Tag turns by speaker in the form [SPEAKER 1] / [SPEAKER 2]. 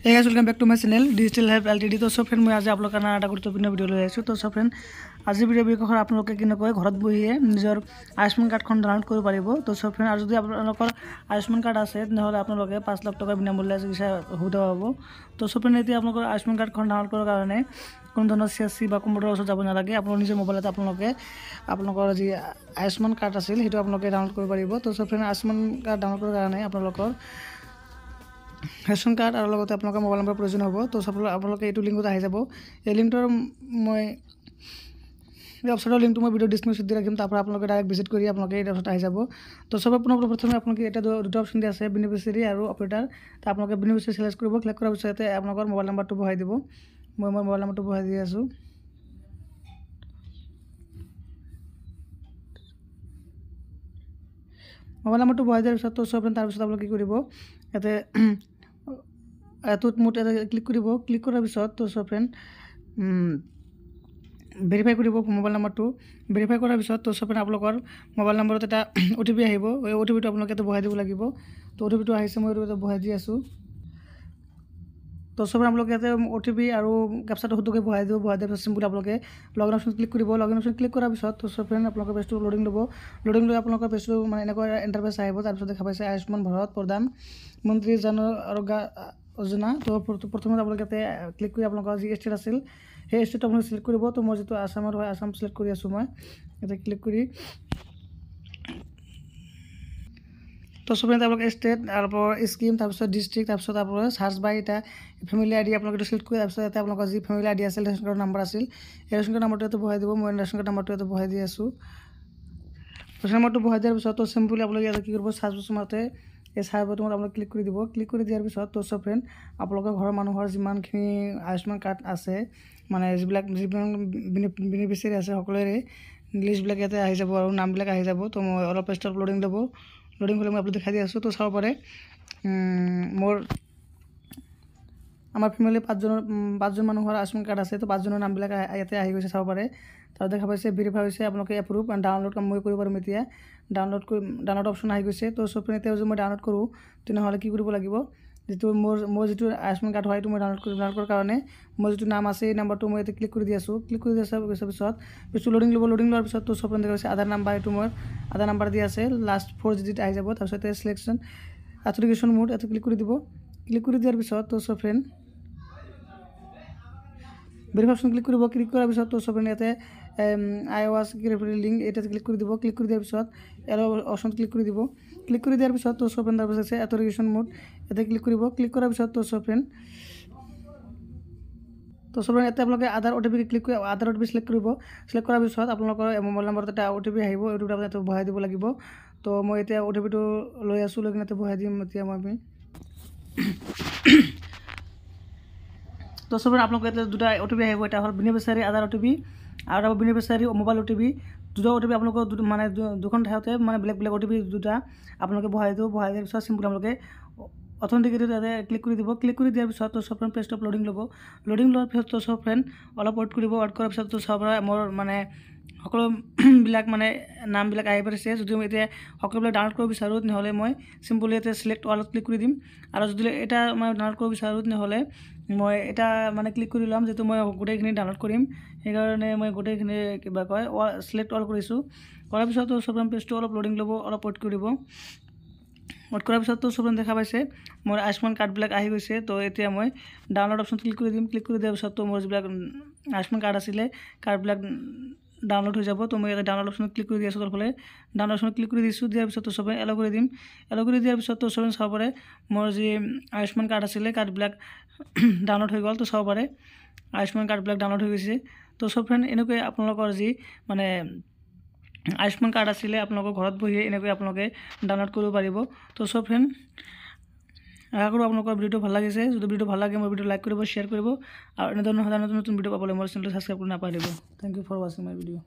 [SPEAKER 1] Hey guys, welcome back to my channel Digital Help Ltd। तो सब friend मैं आज आप लोग का এটা গুৰুত্বপূৰ্ণ ভিডিও লৈ আহিছো। তো सब फ्रेंड আজি ভিডিও বিষয়ে আপোনালোকে কিনকৈ ঘৰত বহিয়ে নিজৰ আয়ুষ্মান কাৰ্ডখন ডাউনলোড কৰিব পাৰিব। তো सब फ्रेंड আৰু যদি আপোনালোকৰ আয়ুষ্মান কাৰ্ড আছে নহলে আপোনালোকে 5 লাখ টকা বিনামূল্যে চিকিৎসা সুবিধা পাব। তো सब फ्रेंड এতিয়া আপোনালোকৰ আয়ুষ্মান কাৰ্ডখন ডাউনলোড কৰাৰ কাৰণে কোনো ধৰণৰ CSC বা কম্পিউটাৰৰ ওচৰত যাব নালাগে। আপোনাৰ নিজৰ মোবাইলতে আপোনালোকে আপোনালোকৰ যি আয়ুষ্মান কাৰ্ড আছিল সেইটো আপোনালোকে ডাউনলোড কৰিব পাৰিব। তো सब फ्रेंड আয়ুষ্মান কাৰ্ড ডাউনলোড কৰাৰ কাৰণে আপোনালোকৰ ৰেশন কাৰ্ড আৰু লগতে আপোনালোকৰ মোবাইল নম্বৰ প্ৰয়োজন হ'ব। তো আপোনালোকে এইটো লিংকত আহি যাব। এই লিংকটোৰ মই এই অপশ্যনৰ লিংকটো মই ভিডিও ডিসক্ৰিপশ্যনত দি ৰাখিম। তাৰ পৰা আপোনালোকে ডাইৰেক্ট ভিজিট কৰি আপোনালোকে এই অপশ্যনত আহি যাব। তো প্ৰথমে আপোনালোকে এটা দুটা অপশ্যন দি আছে, বেনিফিচিয়াৰী আৰু অপাৰেটৰ। তো আপোনালোকে বেনিফিচিয়াৰী সিলেক্ট কৰিব। ক্লিক কৰাৰ পিছতে আপোনালোকৰ মোবাইল নম্বৰটো বহাই দিব। মই মোবাইল নম্বৰটো বহাই দি আছো। মোবাইল নম্বৰটো বহাই দিয়াৰ পিছত তো সব তাৰপিছত আপোনালোকে কি কৰিব, ইয়াতে এটোত মুঠ এটা ক্লিক কৰিব। ক্লিক কৰাৰ পিছত তো সব ফ্ৰেন্ড ভেৰিফাই কৰিব মোবাইল নম্বৰটো। ভেৰিফাই কৰাৰ পিছত তো সব আপোনালোকৰ মোবাইল নম্বৰত এটা OTP আহিব। এই OTPটো আপোনালোকে বহাই দিব লাগিব। তো OTPটো আহিছে, মই এইটো বহাই দি আছো। তো সব আপোনালোকে ইয়াতে OTP আৰু ক্যাপচাটো শুদ্ধকৈ বহাই দিব। বহাই দিয়াৰ পিছত সিম্পল আপোনালোকে লগইন অপশ্যন ক্লিক কৰিব। লগইন অপশ্যন ক্লিক কৰাৰ পিছত তো সব ফ্ৰেন্ড আপোনালোকৰ পেজটো লোডিং ল'ব। লোডিং লৈ আপোনালোকৰ পেজটো মানে এনেকুৱা ইণ্টাৰফেচ আহিব। তাৰপিছত দেখা পাইছে আয়ুষ্মান ভাৰত প্ৰধান মন্ত্ৰী জন আৰোগ্য যোজনা। তো প্ৰথমে আপোনালোকে ইয়াতে ক্লিক কৰি আপোনালোকৰ যি ষ্টেট আছিল সেই ষ্টেটটো আপোনালোকে সিলেক্ট কৰিব। তো মই যেটো আসামৰ হয় আসাম সিলেক্ট কৰি আছো। মই ইয়াতে ক্লিক কৰি তো সব আপোনালোকে ষ্টেট আৰু স্কিম তাৰপিছত ডিস্ট্ৰিক্ট তাৰপিছত আপোনালোকে সাৰ্চ বাই এটা ফ্যামিলি আইডি আপোনালোকে সিলেক্ট কৰি তাৰপিছত ইয়াতে আপোনালোকৰ যি ফ্যামিলি আইডি আছিল ৰেশন কাৰ্ডৰ নম্বৰ আছিল এই ৰেশন কাৰ্ডৰ নম্বৰটো ইয়াতে বহাই দিব। মই ৰেশন কাৰ্ডৰ নম্বৰটো ইয়াতে বহাই দি আছো। ৰেশন নম্বৰটো বহাই দিয়াৰ পিছত তো সিম্পলি আপোনালোকে ইয়াতে কি কৰিব, সাৰ্চ বক্সতে এই সাৰ্চ বটনত আপোনালোকে ক্লিক কৰি দিব। ক্লিক কৰি দিয়াৰ পিছত তো সব ফ্ৰেন্ড আপোনালোকৰ ঘৰৰ মানুহৰ যিমানখিনি আয়ুষ্মান কাৰ্ড আছে মানে যিবিলাক বেনিফিচিয়াৰী আছে সকলোৰে লিষ্টবিলাক ইয়াতে আহি যাব আৰু নামবিলাক আহি যাব। তো মই অলপ পেজটো লোডিং ল'ব। লোডিং হ'লে মই আপোনাক দেখাই দি আছো। তো চাব পাৰে মোৰ আমাৰ ফ্যামিলি পাঁচজন মানুহৰ আয়ুষ্মান কাৰ্ড আছে। তো 5 জনৰ নামবিলাক ইয়াতে আহি গৈছে চাব পাৰে। তাৰ দেখা পাইছে ভেৰিফাই হৈছে, আপোনালোকে এপ্ৰুভ এণ্ড ডাউনলোড কাম মই কৰিব পাৰিম। এতিয়া ডাউনলোড অপশ্যন আহি গৈছে। তো সব এতিয়া যদি মই ডাউনলোড কৰোঁ তেনেহ'লে কি কৰিব লাগিব, যেটো মোৰ যেটো আয়ুষ্মান কাৰ্ড হয় এইটো মই ডাউনলোড কৰাৰ কাৰণে মোৰ যেটো নাম আছে এই নাম্বাৰটো মই ইয়াতে ক্লিক কৰি দি আছো। ক্লিক কৰি দিয়াৰ পিছত পেজটো লোডিং ল'ব। লোডিং লোৱাৰ পিছত তো সব দেখা পাইছে আধাৰ নাম্বাৰ, এইটো মোৰ আধাৰ নাম্বাৰ দি আছে, লাষ্ট 4 ডিজিট আহি যাব। তাৰপিছত সিলেকশ্যন এপ্লিকেশ্যন মোড ইয়াতে ক্লিক কৰি দিব। ক্লিক কৰি দিয়াৰ পিছত তো সব ফ্ৰেন্ড ভেৰিফিকেশ্যন ক্লিক কৰিব। ক্লিক কৰাৰ পিছত তো সব ইয়াতে iOS ৰেফাৰেল লিংক এটাতে ক্লিক কৰি দিব। ক্লিক কৰি দিয়াৰ পিছত এলো অপশ্যন ক্লিক কৰি দিব। ক্লিক কৰি দিয়াৰ পিছত তো সব তাৰপিছত আছে এথৰিগেশ্যন মোড ইয়াতে ক্লিক কৰিব। ক্লিক কৰাৰ পিছত তো সব ইয়াতে আপোনালোকে আধাৰ OTP ক্লিক কৰি আধাৰ OTP সিলেক্ট কৰিব। সিলেক্ট কৰাৰ পিছত আপোনালোকৰ মোবাইল নম্বৰত এটা OTP আহিব। এইটো আপোনালোকে বহাই দিব লাগিব। তো মই এতিয়া OTPটো লৈ আছো, লৈ কিনে বহাই দিম এতিয়া মই। তো সব আপোনালোকে দুটা OTP আহিব। এটা হ'ল বেনিফিচিয়াৰী আধাৰ OTP আৰু এটা বেনিফিচিয়াৰী মোবাইল OTP। দুটা OTP আপোনালোকৰ মানে দুখন ঠাইতে মানে বেলেগ OTP দুটা আপোনালোকে বহাই দিব। বহাই দিয়াৰ পিছত সিম্পল আপোনালোকে অথেন্টিকেটেড ইয়াতে ক্লিক কৰি দিব। ক্লিক কৰি দিয়াৰ পিছত তো সব পেজটো লোডিং ল'ব। লোডিং লোৱাৰ পিছত তো সব ফ্ৰেন্ড অলপ ৱেইট কৰিব। ৱেইট কৰাৰ পিছত তো সব মোৰ মানে সকলোবিলাক মানে নামবিলাক আহি পৰিছে। যদি মই এতিয়া সকলোবিলাক ডাউনলোড কৰিব বিচাৰোঁ তেনেহ'লে মই সিম্পলি ইয়াতে সিলেক্ট অলত ক্লিক কৰি দিম। আৰু যদি এটা মই ডাউনলোড কৰিব বিচাৰোঁ তেনেহ'লে মই এটা মানে ক্লিক কৰি ল'ম, যেটো মই গোটেইখিনি ডাউনলোড কৰিম। সেইকাৰণে মই গোটেইখিনি কিবা কয় সিলেক্ট অল কৰিছোঁ। কৰাৰ পিছত তো সব পেজটো অলপ লোডিং ল'ব, অলপ ৱেইট কৰিব। ৱেইট কৰাৰ পিছত তো সব দেখা পাইছে মোৰ আয়ুষ্মান কাৰ্ডবিলাক আহি গৈছে। তো এতিয়া মই ডাউনলোড অপশ্যন ক্লিক কৰি দিম। ক্লিক কৰি দিয়াৰ পিছত তো মোৰ যিবিলাক আয়ুষ্মান কাৰ্ড আছিলে কাৰ্ডবিলাক ডাউনলোড হৈ যাব। তো মই ইয়াতে ডাউনলোড অপশ্যন ক্লিক কৰি দি আছো। তলফালে ডাউনলোড অপশ্যন ক্লিক কৰি দিছোঁ। দিয়াৰ পিছত তো সবে এলো কৰি দিম। এলো কৰি দিয়াৰ পিছত তো সবে চাব পাৰে মোৰ যি আয়ুষ্মান কাৰ্ড আছিলে কাৰ্ডবিলাক ডাউনলোড হৈ গ'ল। তো চাব পাৰে আয়ুষ্মান কাৰ্ডবিলাক ডাউনলোড হৈ গৈছে। তো সব ফ্ৰেন্ড এনেকৈ আপোনালোকৰ যি মানে আয়ুষ্মান কাৰ্ড আছিলে আপোনালোকৰ ঘৰত বহিয়ে এনেকৈ আপোনালোকে ডাউনলোড কৰিব পাৰিব। তো সব ফ্ৰেন্ড আশা কৰোঁ আপোনালোকৰ ভিডিওটো ভাল লাগিছে। যদি ভিডিওটো ভাল লাগে মোৰ ভিডিও লাইক কৰিব, শ্বেয়াৰ কৰিব আৰু এনেধৰণৰ নতুন ভিডিও পাবলৈ মোৰ চেনেলটো সাবস্ক্ৰাইব কৰি নাপাহৰিব। থ্যাংক ইউ ফৰ ৱাচিং মাই ভিডিও।